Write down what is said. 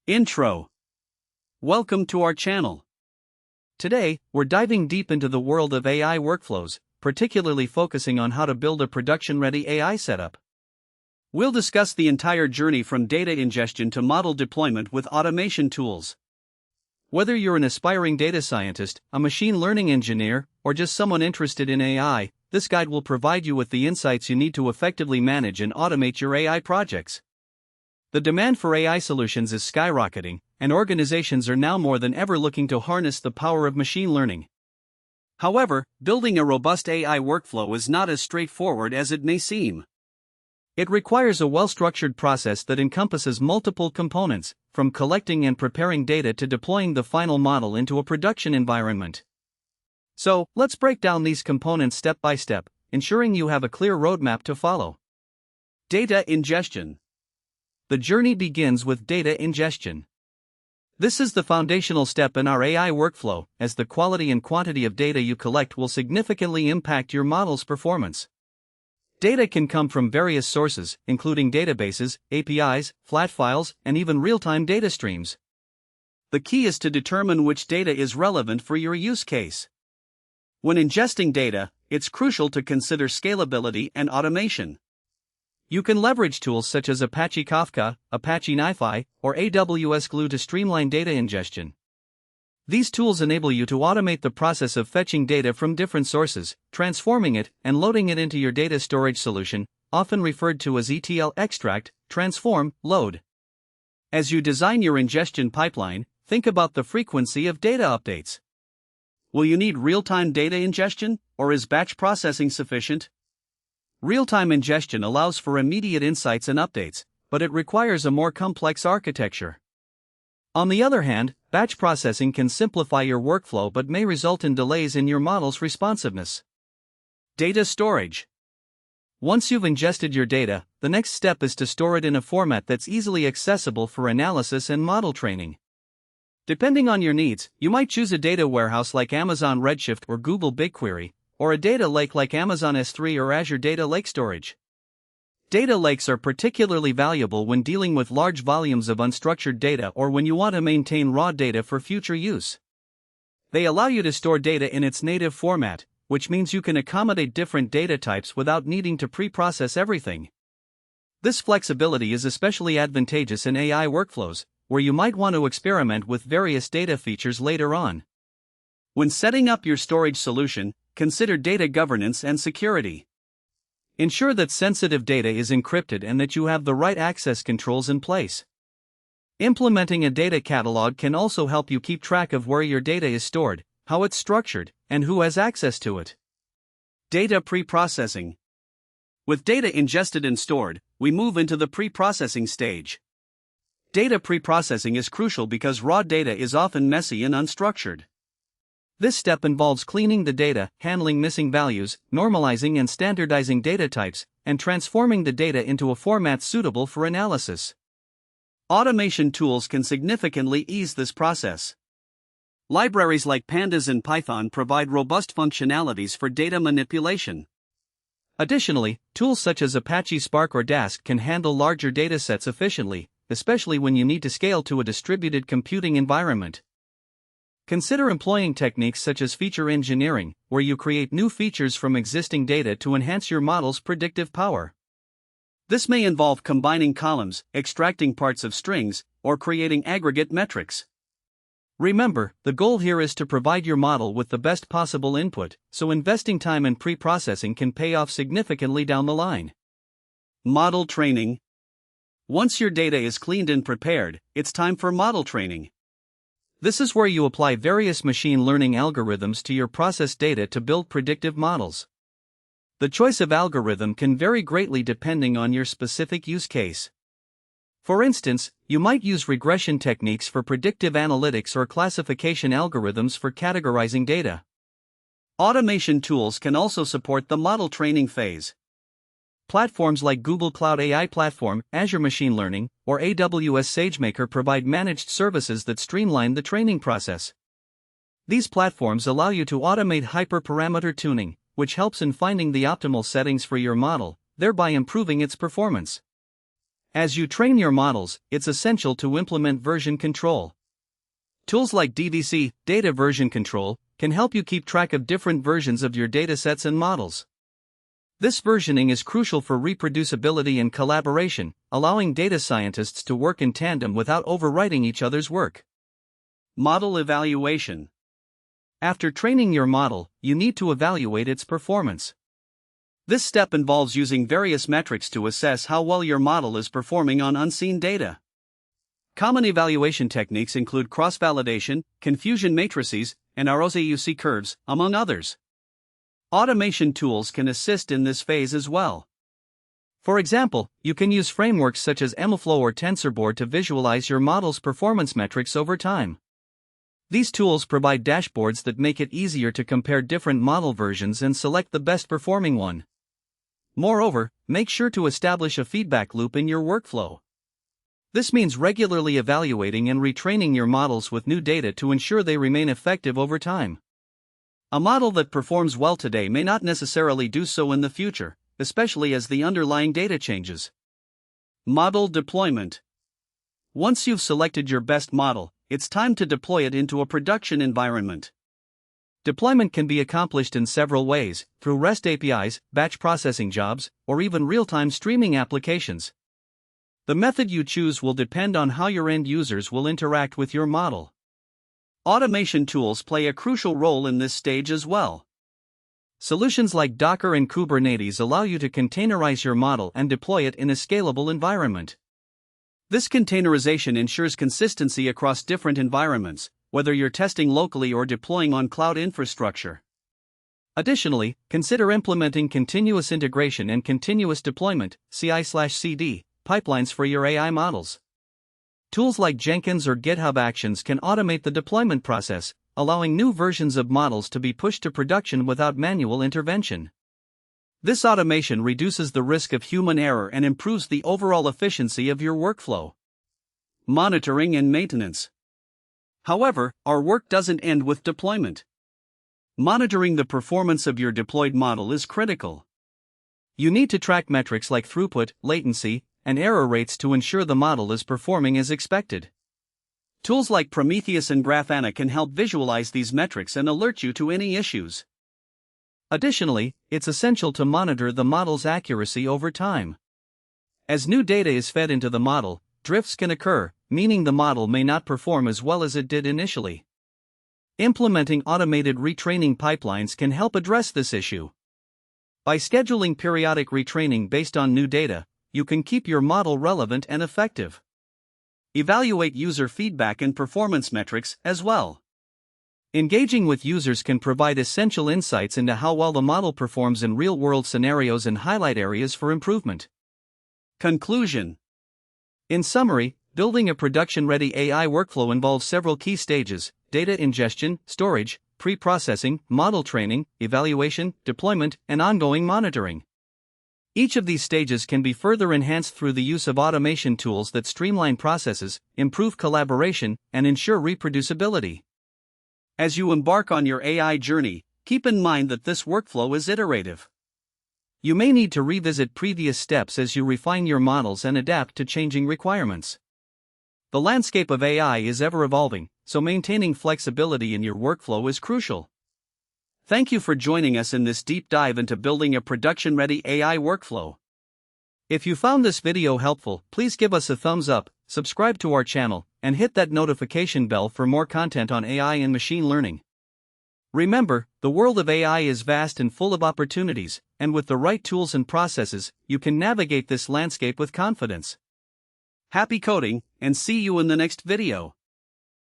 Intro. Welcome to our channel. Today, we're diving deep into the world of AI workflows, particularly focusing on how to build a production-ready AI setup. We'll discuss the entire journey from data ingestion to model deployment with automation tools. Whether you're an aspiring data scientist, a machine learning engineer, or just someone interested in AI, this guide will provide you with the insights you need to effectively manage and automate your AI projects. The demand for AI solutions is skyrocketing, and organizations are now more than ever looking to harness the power of machine learning. However, building a robust AI workflow is not as straightforward as it may seem. It requires a well-structured process that encompasses multiple components, from collecting and preparing data to deploying the final model into a production environment. So, let's break down these components step by step, ensuring you have a clear roadmap to follow. Data ingestion. The journey begins with data ingestion. This is the foundational step in our AI workflow, as the quality and quantity of data you collect will significantly impact your model's performance. Data can come from various sources, including databases, APIs, flat files, and even real-time data streams. The key is to determine which data is relevant for your use case. When ingesting data, it's crucial to consider scalability and automation. You can leverage tools such as Apache Kafka, Apache NiFi, or AWS Glue to streamline data ingestion. These tools enable you to automate the process of fetching data from different sources, transforming it, and loading it into your data storage solution, often referred to as ETL extract, transform, load. As you design your ingestion pipeline, think about the frequency of data updates. Will you need real-time data ingestion, or is batch processing sufficient? Real-time ingestion allows for immediate insights and updates, but it requires a more complex architecture. On the other hand, batch processing can simplify your workflow but may result in delays in your model's responsiveness. Data storage. Once you've ingested your data, the next step is to store it in a format that's easily accessible for analysis and model training. Depending on your needs, you might choose a data warehouse like Amazon Redshift or Google BigQuery, or a data lake like Amazon S3 or Azure Data Lake Storage. Data lakes are particularly valuable when dealing with large volumes of unstructured data or when you want to maintain raw data for future use. They allow you to store data in its native format, which means you can accommodate different data types without needing to pre-process everything. This flexibility is especially advantageous in AI workflows, where you might want to experiment with various data features later on. When setting up your storage solution, consider data governance and security. Ensure that sensitive data is encrypted and that you have the right access controls in place. Implementing a data catalog can also help you keep track of where your data is stored, how it's structured, and who has access to it. Data pre-processing. With data ingested and stored, we move into the pre-processing stage. Data pre-processing is crucial because raw data is often messy and unstructured. This step involves cleaning the data, handling missing values, normalizing and standardizing data types, and transforming the data into a format suitable for analysis. Automation tools can significantly ease this process. Libraries like Pandas and Python provide robust functionalities for data manipulation. Additionally, tools such as Apache Spark or Dask can handle larger datasets efficiently, especially when you need to scale to a distributed computing environment. Consider employing techniques such as feature engineering, where you create new features from existing data to enhance your model's predictive power. This may involve combining columns, extracting parts of strings, or creating aggregate metrics. Remember, the goal here is to provide your model with the best possible input, so investing time in pre-processing can pay off significantly down the line. Model training. Once your data is cleaned and prepared, it's time for model training. This is where you apply various machine learning algorithms to your processed data to build predictive models. The choice of algorithm can vary greatly depending on your specific use case. For instance, you might use regression techniques for predictive analytics or classification algorithms for categorizing data. Automation tools can also support the model training phase. Platforms like Google Cloud AI Platform, Azure Machine Learning, or AWS SageMaker provide managed services that streamline the training process. These platforms allow you to automate hyperparameter tuning, which helps in finding the optimal settings for your model, thereby improving its performance. As you train your models, it's essential to implement version control. Tools like DVC, Data Version Control, can help you keep track of different versions of your datasets and models. This versioning is crucial for reproducibility and collaboration, allowing data scientists to work in tandem without overwriting each other's work. Model evaluation. After training your model, you need to evaluate its performance. This step involves using various metrics to assess how well your model is performing on unseen data. Common evaluation techniques include cross-validation, confusion matrices, and ROC curves, among others. Automation tools can assist in this phase as well. For example, you can use frameworks such as MLflow or TensorBoard to visualize your model's performance metrics over time. These tools provide dashboards that make it easier to compare different model versions and select the best performing one. Moreover, make sure to establish a feedback loop in your workflow. This means regularly evaluating and retraining your models with new data to ensure they remain effective over time. A model that performs well today may not necessarily do so in the future, especially as the underlying data changes. Model deployment. Once you've selected your best model, it's time to deploy it into a production environment. Deployment can be accomplished in several ways, through REST APIs, batch processing jobs, or even real-time streaming applications. The method you choose will depend on how your end users will interact with your model. Automation tools play a crucial role in this stage as well. Solutions like Docker and Kubernetes allow you to containerize your model and deploy it in a scalable environment. This containerization ensures consistency across different environments, whether you're testing locally or deploying on cloud infrastructure. Additionally, consider implementing continuous integration and continuous deployment (CI/CD) pipelines for your AI models. Tools like Jenkins or GitHub Actions can automate the deployment process, allowing new versions of models to be pushed to production without manual intervention. This automation reduces the risk of human error and improves the overall efficiency of your workflow. Monitoring and maintenance. However, our work doesn't end with deployment. Monitoring the performance of your deployed model is critical. You need to track metrics like throughput, latency, and error rates to ensure the model is performing as expected. Tools like Prometheus and Grafana can help visualize these metrics and alert you to any issues. Additionally, it's essential to monitor the model's accuracy over time. As new data is fed into the model, drifts can occur, meaning the model may not perform as well as it did initially. Implementing automated retraining pipelines can help address this issue. By scheduling periodic retraining based on new data, you can keep your model relevant and effective. Evaluate user feedback and performance metrics as well. Engaging with users can provide essential insights into how well the model performs in real-world scenarios and highlight areas for improvement. Conclusion. In summary, building a production-ready AI workflow involves several key stages: data ingestion, storage, pre-processing, model training, evaluation, deployment, and ongoing monitoring. Each of these stages can be further enhanced through the use of automation tools that streamline processes, improve collaboration, and ensure reproducibility. As you embark on your AI journey, keep in mind that this workflow is iterative. You may need to revisit previous steps as you refine your models and adapt to changing requirements. The landscape of AI is ever evolving, so maintaining flexibility in your workflow is crucial. Thank you for joining us in this deep dive into building a production-ready AI workflow. If you found this video helpful, please give us a thumbs up, subscribe to our channel, and hit that notification bell for more content on AI and machine learning. Remember, the world of AI is vast and full of opportunities, and with the right tools and processes, you can navigate this landscape with confidence. Happy coding, and see you in the next video.